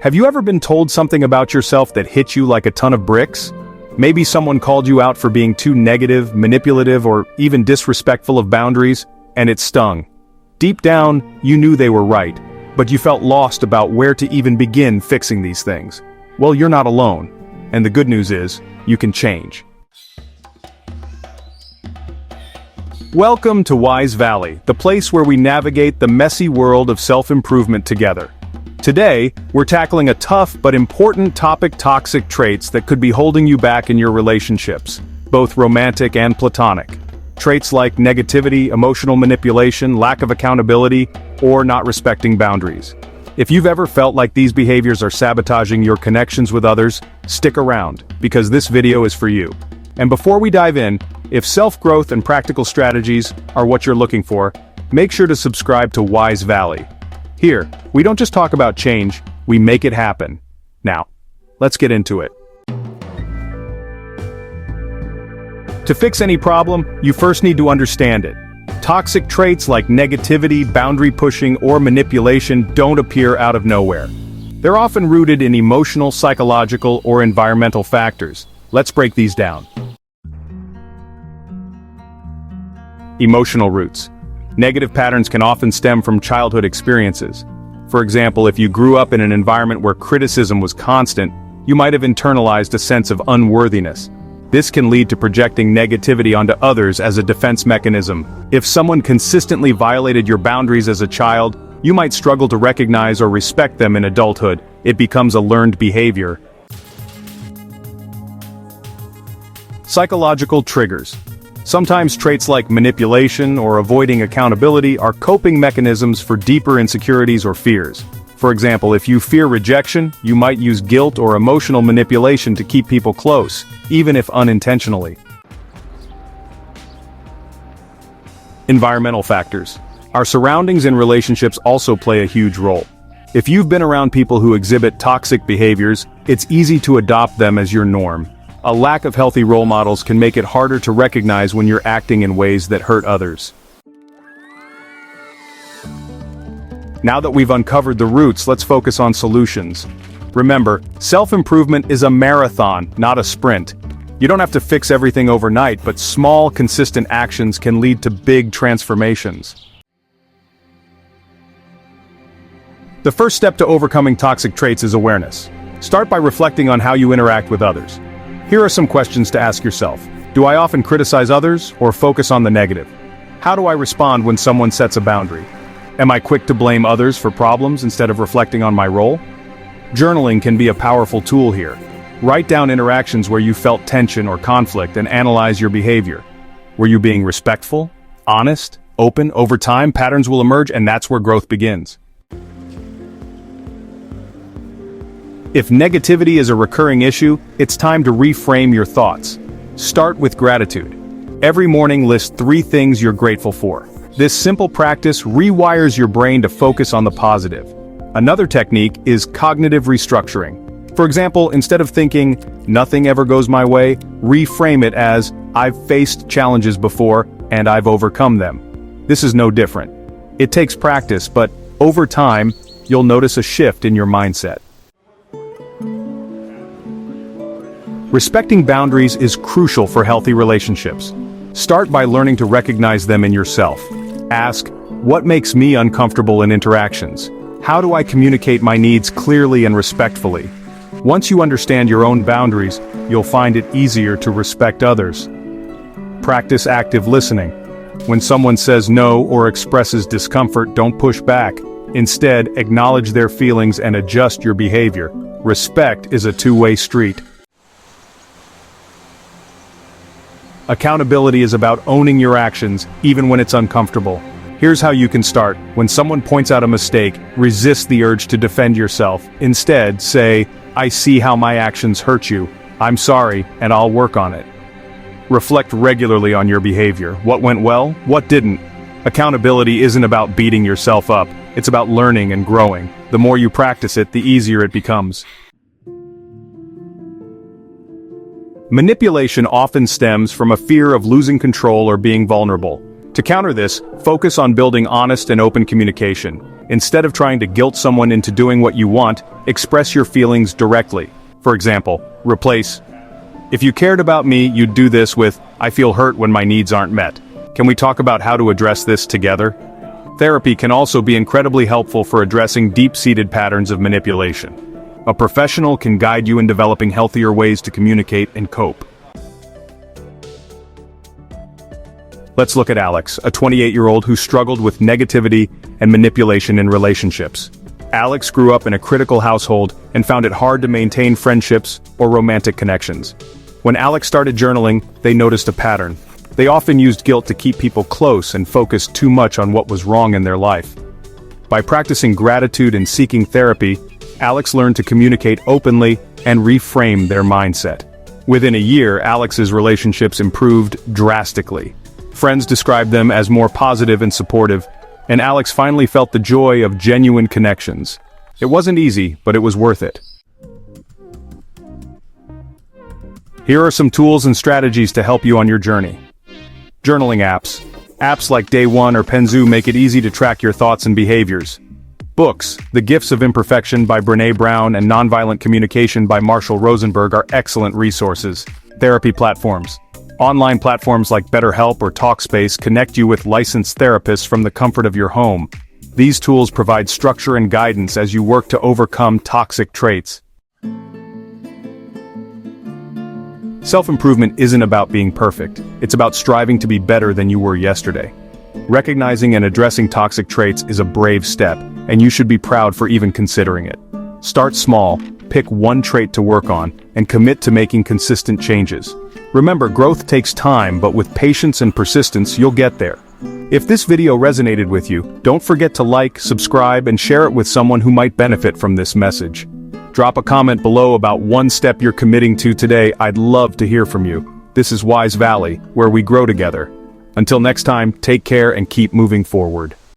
Have you ever been told something about yourself that hit you like a ton of bricks? Maybe someone called you out for being too negative, manipulative, or even disrespectful of boundaries, and it stung. Deep down, you knew they were right, but you felt lost about where to even begin fixing these things. Well, you're not alone. And the good news is, you can change. Welcome to Wise Valley, the place where we navigate the messy world of self-improvement together. Today, we're tackling a tough but important topic: toxic traits that could be holding you back in your relationships, both romantic and platonic. Traits like negativity, emotional manipulation, lack of accountability, or not respecting boundaries. If you've ever felt like these behaviors are sabotaging your connections with others, stick around, because this video is for you. And before we dive in, if self-growth and practical strategies are what you're looking for, make sure to subscribe to Wise Valley. Here, we don't just talk about change, we make it happen. Now, let's get into it. To fix any problem, you first need to understand it. Toxic traits like negativity, boundary pushing, or manipulation don't appear out of nowhere. They're often rooted in emotional, psychological, or environmental factors. Let's break these down. Emotional roots. Negative patterns can often stem from childhood experiences. For example, if you grew up in an environment where criticism was constant, you might have internalized a sense of unworthiness. This can lead to projecting negativity onto others as a defense mechanism. If someone consistently violated your boundaries as a child, you might struggle to recognize or respect them in adulthood. It becomes a learned behavior. Psychological triggers. Sometimes traits like manipulation or avoiding accountability are coping mechanisms for deeper insecurities or fears. For example, if you fear rejection, you might use guilt or emotional manipulation to keep people close, even if unintentionally. Environmental factors. Our surroundings and relationships also play a huge role. If you've been around people who exhibit toxic behaviors, it's easy to adopt them as your norm. A lack of healthy role models can make it harder to recognize when you're acting in ways that hurt others. Now that we've uncovered the roots, let's focus on solutions. Remember, self-improvement is a marathon, not a sprint. You don't have to fix everything overnight, but small, consistent actions can lead to big transformations. The first step to overcoming toxic traits is awareness. Start by reflecting on how you interact with others. Here are some questions to ask yourself. Do I often criticize others or focus on the negative? How do I respond when someone sets a boundary? Am I quick to blame others for problems instead of reflecting on my role? Journaling can be a powerful tool here. Write down interactions where you felt tension or conflict and analyze your behavior. Were you being respectful, honest, open? Over time, patterns will emerge, and that's where growth begins. If negativity is a recurring issue, it's time to reframe your thoughts. Start with gratitude. Every morning, list 3 things you're grateful for. This simple practice rewires your brain to focus on the positive. Another technique is cognitive restructuring. For example, instead of thinking, "nothing ever goes my way," reframe it as, "I've faced challenges before, and I've overcome them." This is no different. It takes practice, but over time, you'll notice a shift in your mindset. Respecting boundaries is crucial for healthy relationships. Start by learning to recognize them in yourself. Ask, what makes me uncomfortable in interactions? How do I communicate my needs clearly and respectfully? Once you understand your own boundaries, you'll find it easier to respect others. Practice active listening. When someone says no or expresses discomfort, don't push back. Instead, acknowledge their feelings and adjust your behavior. Respect is a two-way street. Accountability is about owning your actions, even when it's uncomfortable. Here's how you can start. When someone points out a mistake, resist the urge to defend yourself. Instead, say, "I see how my actions hurt you. I'm sorry, and I'll work on it." Reflect regularly on your behavior. What went well? What didn't? Accountability isn't about beating yourself up. It's about learning and growing. The more you practice it, the easier it becomes. Manipulation often stems from a fear of losing control or being vulnerable. To counter this, focus on building honest and open communication. Instead of trying to guilt someone into doing what you want, Express your feelings directly. For example, replace, "If you cared about me, you'd do this" with, "I feel hurt when my needs aren't met. Can we talk about how to address this together?" Therapy can also be incredibly helpful for addressing deep-seated patterns of manipulation. A professional can guide you in developing healthier ways to communicate and cope. Let's look at Alex, a 28-year-old who struggled with negativity and manipulation in relationships. Alex grew up in a critical household and found it hard to maintain friendships or romantic connections. When Alex started journaling, they noticed a pattern. They often used guilt to keep people close and focused too much on what was wrong in their life. By practicing gratitude and seeking therapy, Alex learned to communicate openly and reframe their mindset. Within a year, Alex's relationships improved drastically. Friends described them as more positive and supportive, and Alex finally felt the joy of genuine connections. It wasn't easy, but it was worth it. Here are some tools and strategies to help you on your journey. Journaling apps. Apps like Day One or Penzu make it easy to track your thoughts and behaviors. Books, The Gifts of Imperfection by Brené Brown and Nonviolent Communication by Marshall Rosenberg are excellent resources. Therapy platforms. Online platforms like BetterHelp or Talkspace connect you with licensed therapists from the comfort of your home. These tools provide structure and guidance as you work to overcome toxic traits. Self-improvement isn't about being perfect. It's about striving to be better than you were yesterday. Recognizing and addressing toxic traits is a brave step, and you should be proud for even considering it. Start small, pick one trait to work on, and commit to making consistent changes. Remember, growth takes time, but with patience and persistence, you'll get there. If this video resonated with you, don't forget to like, subscribe, and share it with someone who might benefit from this message. Drop a comment below about one step you're committing to today. I'd love to hear from you. This is Wise Valley, where we grow together. Until next time, take care and keep moving forward.